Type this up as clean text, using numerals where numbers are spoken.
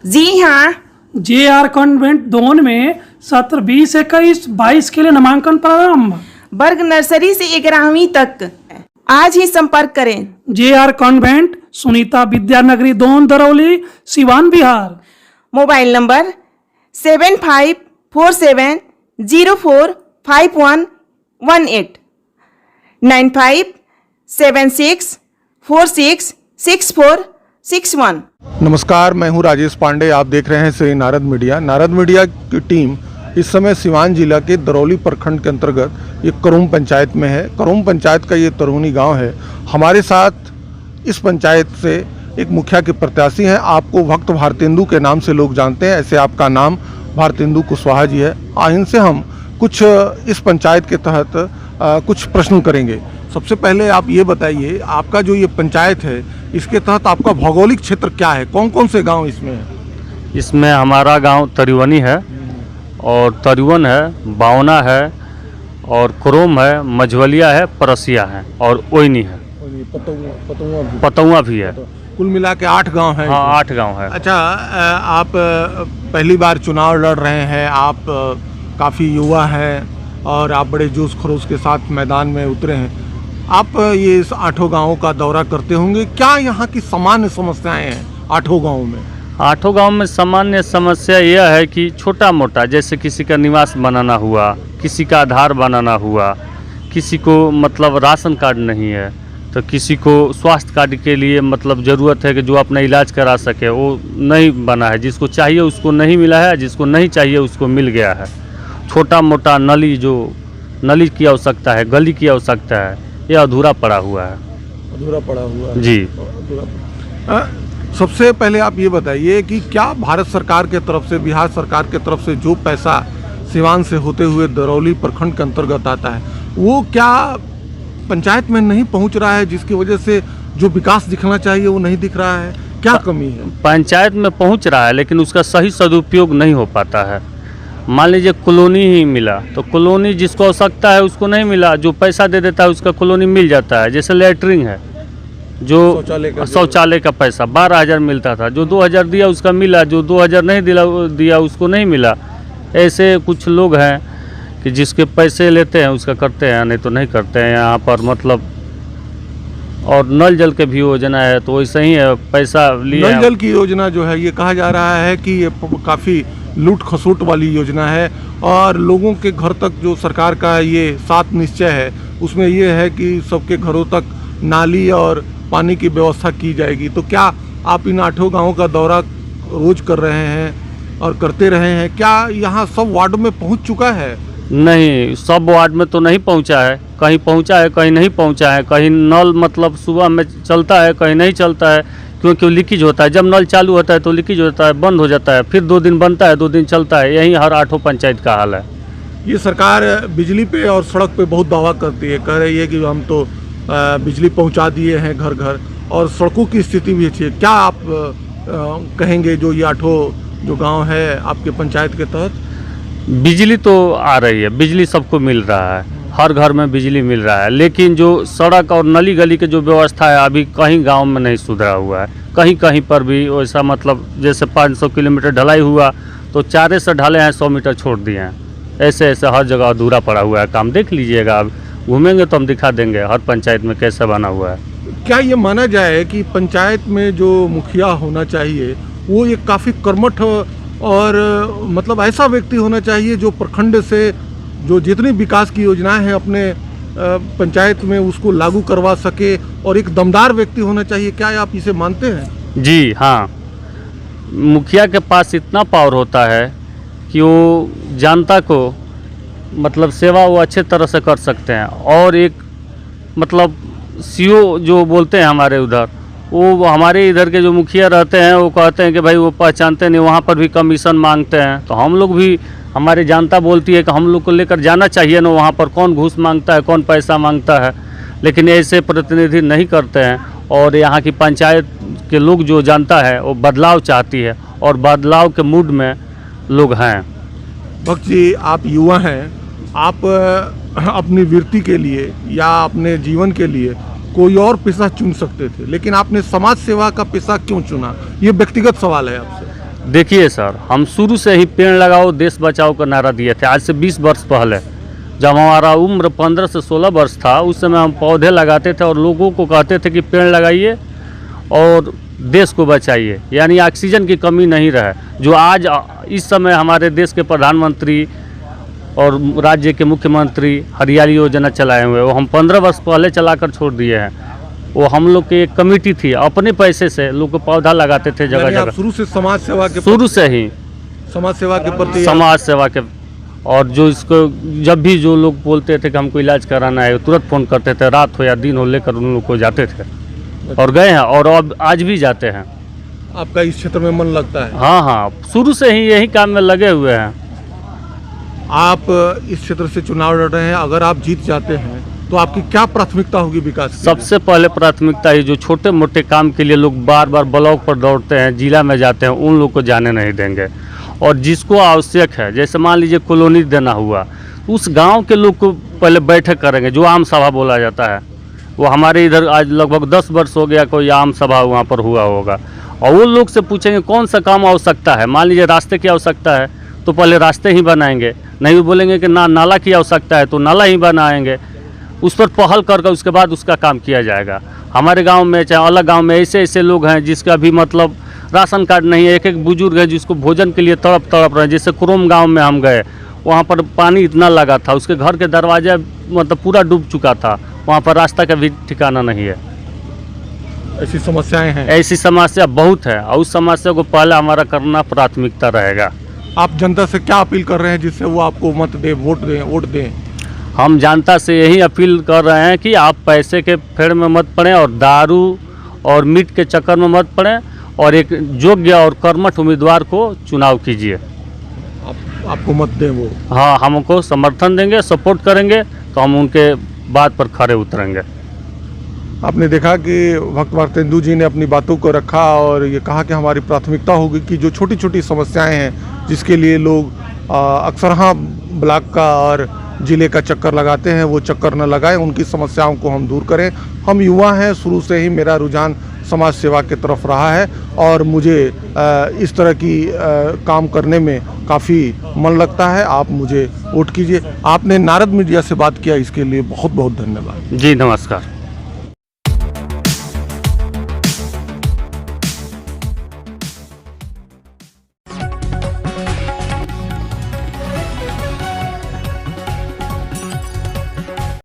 जी हाँ। JR convent दोन में सत्र 20-21-22 के लिए नामांकन प्रारंभ। वर्ग नर्सरी से 11वीं तक आज ही संपर्क करें। JR convent, Sunita Vidyanagari Don, Darauli, Siwan, Bihar. Mobile number 7547045118 9576466461। नमस्कार, मैं हूं राजेश पांडे। आप देख रहे हैं श्री नारद मीडिया। नारद मीडिया की टीम इस समय सिवान जिला के दरौली प्रखंड के अंतर्गत ये करूम पंचायत में है। करूम पंचायत का ये तरुणी गांव है। हमारे साथ इस पंचायत से एक मुखिया के प्रत्याशी हैं। आपको भक्त भारतेंदु के नाम से लोग जानते हैं, ऐसे आपका नाम भारतेंदु कुशवाहा जी है। इनसे हम कुछ इस पंचायत के तहत कुछ प्रश्न करेंगे। सबसे पहले आप ये बताइए, आपका जो ये पंचायत है इसके तहत आपका भौगोलिक क्षेत्र क्या है? कौन कौन से गांव इसमें है? इसमें हमारा गांव तरिवनी है और तरुवन है, बावना है और क्रोम है, मझवलिया है, परसिया है और ओइनी है, पतौआ भी है। कुल मिला के 8 गांव हैं। हाँ, 8 गांव है। अच्छा, आप पहली बार चुनाव लड़ रहे हैं। आप काफ़ी युवा हैं और आप बड़े जोश खरोश के साथ मैदान में उतरे हैं। आप ये इस 8 गांवों का दौरा करते होंगे। क्या यहाँ की सामान्य समस्याएं हैं 8 गांवों में? 8 गांव में सामान्य समस्या यह है कि छोटा मोटा, जैसे किसी का निवास बनाना हुआ, किसी का आधार बनाना हुआ, किसी को मतलब राशन कार्ड नहीं है, तो किसी को स्वास्थ्य कार्ड के लिए मतलब ज़रूरत है कि जो अपना इलाज करा सके, वो नहीं बना है। जिसको चाहिए उसको नहीं मिला है, जिसको नहीं चाहिए उसको मिल गया है। छोटा मोटा नली की आवश्यकता है, गली की आवश्यकता है, यह अधूरा पड़ा हुआ है। अधूरा पड़ा हुआ है जी। सबसे पहले आप ये बताइए कि क्या भारत सरकार के तरफ से, बिहार सरकार के तरफ से जो पैसा सिवान से होते हुए दरौली प्रखंड के अंतर्गत आता है वो क्या पंचायत में नहीं पहुंच रहा है, जिसकी वजह से जो विकास दिखना चाहिए वो नहीं दिख रहा है? क्या कमी है? पंचायत में पहुंच रहा है लेकिन उसका सही सदुपयोग नहीं हो पाता है। मान लीजिए कॉलोनी ही मिला तो कॉलोनी जिसको आवश्यकता है उसको नहीं मिला, जो पैसा दे देता है उसका कॉलोनी मिल जाता है। जैसे लैट्रिन है, जो शौचालय का पैसा 12,000 मिलता था, जो 2,000 दिया उसका मिला, जो 2,000 नहीं दिया उसको नहीं मिला। ऐसे कुछ लोग हैं कि जिसके पैसे लेते हैं उसका करते हैं, नहीं तो नहीं करते हैं यहाँ पर मतलब। और नल जल के भी योजना है तो वैसे ही है, पैसा लिया। नल जल की योजना जो है ये कहा जा रहा है कि ये काफ़ी लूट खसूट वाली योजना है और लोगों के घर तक जो सरकार का ये 7 निश्चय है उसमें ये है कि सबके घरों तक नाली और पानी की व्यवस्था की जाएगी। तो क्या आप इन 8 गाँवों का दौरा रोज कर रहे हैं और करते रहे हैं? क्या यहाँ सब वार्ड में पहुँच चुका है? नहीं, सब वार्ड में तो नहीं पहुंचा है। कहीं पहुंचा है, कहीं नहीं पहुंचा है। कहीं नल मतलब सुबह में चलता है, कहीं नहीं चलता है, क्योंकि लीकेज होता है। जब नल चालू होता है तो लीकेज होता है, बंद हो जाता है, फिर 2 दिन बनता है, 2 दिन चलता है। यही हर 8 पंचायत का हाल है। ये सरकार बिजली पे और सड़क पे बहुत दावा करती है, कह रही है कि हम तो बिजली पहुंचा दिए हैं घर घर, और सड़कों की स्थिति भी अच्छी है। क्या आप कहेंगे जो ये 8 जो गाँव है आपके पंचायत के तहत? बिजली तो आ रही है, बिजली सबको मिल रहा है, हर घर में बिजली मिल रहा है, लेकिन जो सड़क और नली गली की जो व्यवस्था है अभी कहीं गांव में नहीं सुधरा हुआ है। कहीं कहीं पर भी वैसा मतलब जैसे 500 किलोमीटर ढलाई हुआ तो 4 से ढाले हैं, 100 मीटर छोड़ दिए हैं। ऐसे ऐसे हर जगह अधूरा पड़ा हुआ है काम। देख लीजिएगा, आप घूमेंगे तो हम दिखा देंगे हर पंचायत में कैसे बना हुआ है। क्या ये माना जाए कि पंचायत में जो मुखिया होना चाहिए वो ये काफ़ी कर्मठ और मतलब ऐसा व्यक्ति होना चाहिए जो प्रखंड से जो जितनी विकास की योजनाएं हैं अपने पंचायत में उसको लागू करवा सके, और एक दमदार व्यक्ति होना चाहिए? क्या आप इसे मानते हैं? जी हाँ, मुखिया के पास इतना पावर होता है कि वो जनता को मतलब सेवा वो अच्छे तरह से कर सकते हैं। और एक मतलब सीओ जो बोलते हैं हमारे उधर, वो हमारे इधर के जो मुखिया रहते हैं वो कहते हैं कि भाई वो पहचानते नहीं, वहाँ पर भी कमीशन मांगते हैं। तो हम लोग भी, हमारी जनता बोलती है कि हम लोग को लेकर जाना चाहिए ना वहाँ पर, कौन घूस मांगता है, कौन पैसा मांगता है। लेकिन ऐसे प्रतिनिधि नहीं करते हैं और यहाँ की पंचायत के लोग जो जनता है वो बदलाव चाहती है और बदलाव के मूड में लोग हैं। भक्त जी, आप युवा हैं, आप अपनी वृत्ति के लिए या अपने जीवन के लिए कोई और पेशा चुन सकते थे, लेकिन आपने समाज सेवा का पेशा क्यों चुना? ये व्यक्तिगत सवाल है आपसे। देखिए सर, हम शुरू से ही पेड़ लगाओ देश बचाओ का नारा दिए थे। आज से 20 वर्ष पहले जब हमारा उम्र 15 से 16 वर्ष था, उस समय हम पौधे लगाते थे और लोगों को कहते थे कि पेड़ लगाइए और देश को बचाइए, यानी ऑक्सीजन की कमी नहीं रहे। जो आज इस समय हमारे देश के प्रधानमंत्री और राज्य के मुख्यमंत्री हरियाली योजना चलाए हुए, वो हम 15 वर्ष पहले चलाकर छोड़ दिए हैं। वो हम लोग की एक कमेटी थी, अपने पैसे से लोग को पौधा लगाते थे जगह यानी आप जगह, शुरू से समाज सेवा के शुरू से ही समाज सेवा के प्रति समाज सेवा के। और जो इसको जब भी जो लोग बोलते थे कि हमको इलाज कराना है, तुरंत फ़ोन करते थे, रात हो या दिन हो, लेकर उन लोग को जाते थे और गए हैं और अब आज भी जाते हैं। आपका इस क्षेत्र में मन लगता है? हाँ हाँ, शुरू से ही यही काम में लगे हुए हैं। आप इस क्षेत्र से चुनाव लड़ रहे हैं, अगर आप जीत जाते हैं तो आपकी क्या प्राथमिकता होगी विकास की? सबसे पहले प्राथमिकता है जो छोटे मोटे काम के लिए लोग बार बार ब्लॉक पर दौड़ते हैं, जिला में जाते हैं, उन लोग को जाने नहीं देंगे। और जिसको आवश्यक है, जैसे मान लीजिए कॉलोनी देना हुआ, उस गांव के लोग को पहले बैठक करेंगे, जो आम सभा बोला जाता है। वो हमारे इधर आज लगभग 10 वर्ष हो गया कोई आम सभा वहाँ पर हुआ होगा, और वो लोग से पूछेंगे कौन सा काम आवश्यकता है। मान लीजिए रास्ते की आवश्यकता है तो पहले रास्ते ही बनाएंगे, नहीं बोलेंगे कि ना नाला की आवश्यकता है तो नाला ही बनाएंगे। उस पर पहल करके उसके बाद उसका काम किया जाएगा। हमारे गांव में चाहे अलग गांव में ऐसे ऐसे लोग हैं जिसका भी मतलब राशन कार्ड नहीं है। एक एक बुजुर्ग है जिसको भोजन के लिए तड़प रहे हैं। जैसे कुरुम गांव में हम गए, वहाँ पर पानी इतना लगा था, उसके घर के दरवाजे मतलब पूरा डूब चुका था, वहाँ पर रास्ता का भी ठिकाना नहीं है। ऐसी समस्याएं हैं? ऐसी समस्या बहुत है और उस समस्या को पहले हमारा करना प्राथमिकता रहेगा। आप जनता से क्या अपील कर रहे हैं जिससे वो आपको मत दे, वोट दें? हम जनता से यही अपील कर रहे हैं कि आप पैसे के फेर में मत पड़ें और दारू और मीट के चक्कर में मत पड़ें, और एक योग्य और कर्मठ उम्मीदवार को चुनाव कीजिए। आपको मत दें वो? हाँ, हमको समर्थन देंगे, सपोर्ट करेंगे तो हम उनके बात पर खड़े उतरेंगे। आपने देखा कि भक्त भारतेंदु जी ने अपनी बातों को रखा और ये कहा कि हमारी प्राथमिकता होगी कि जो छोटी छोटी समस्याएं हैं जिसके लिए लोग अक्सर हाँ ब्लॉक का और ज़िले का चक्कर लगाते हैं, वो चक्कर न लगाएं, उनकी समस्याओं को हम दूर करें। हम युवा हैं, शुरू से ही मेरा रुझान समाज सेवा की तरफ रहा है और मुझे इस तरह की काम करने में काफ़ी मन लगता है। आप मुझे वोट कीजिए। आपने नारद मीडिया से बात किया, इसके लिए बहुत बहुत धन्यवाद। जी नमस्कार।